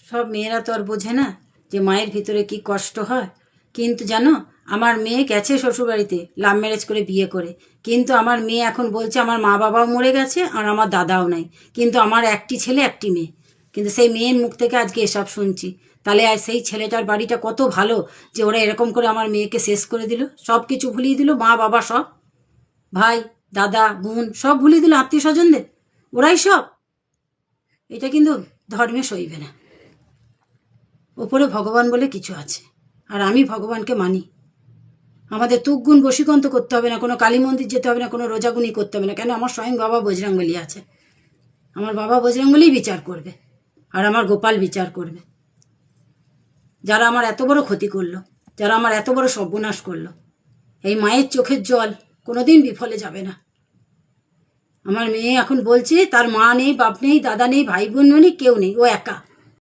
সব মেয়েরা তো আর বোঝে না যে মায়ের ভিতরে কি কষ্ট হয়। কিন্তু জানো, আমার মেয়ে গেছে শ্বশুরবাড়িতে লাভ ম্যারেজ করে বিয়ে করে, কিন্তু আমার মেয়ে এখন বলছে আমার মা বাবাও মরে গেছে আর আমার দাদাও নাই, কিন্তু আমার একটি ছেলে একটি মেয়ে। কিন্তু সেই মেয়ের মুখ থেকে আজকে এসব শুনছি। তাহলে আর সেই ছেলেটার বাড়িটা কত ভালো যে ওরা এরকম করে আমার মেয়েকে শেষ করে দিল, সব কিছু ভুলিয়ে দিল, মা বাবা সব, ভাই দাদা বোন সব ভুলিয়ে দিল, আত্মীয় স্বজনদের ওরাই সব। এটা কিন্তু ধর্মে সইবে না। ওপরে ভগবান বলে কিছু আছে, আর আমি ভগবানকে মানি। আমাদের তুকগুণ বশীকরণ তো করতে হবে না, কোনো কালী মন্দির যেতে হবে না, কোনো রোজাগুনি করতে হবে না। কেন? আমার স্বয়ং বাবা বজরংবলী আছে। আমার বাবা বজরংবলী বিচার করবে, আর আমার গোপাল বিচার করবে। যারা আমার এত বড় ক্ষতি করলো, যারা আমার এত বড় সর্বনাশ করলো, এই মায়ের চোখের জল কোনোদিন বিফলে যাবে না। আমার মেয়ে এখন বলছে তার মা নেই, বাপ নেই, দাদা নেই, ভাই বোন নেই, কেউ নেই, ও একা।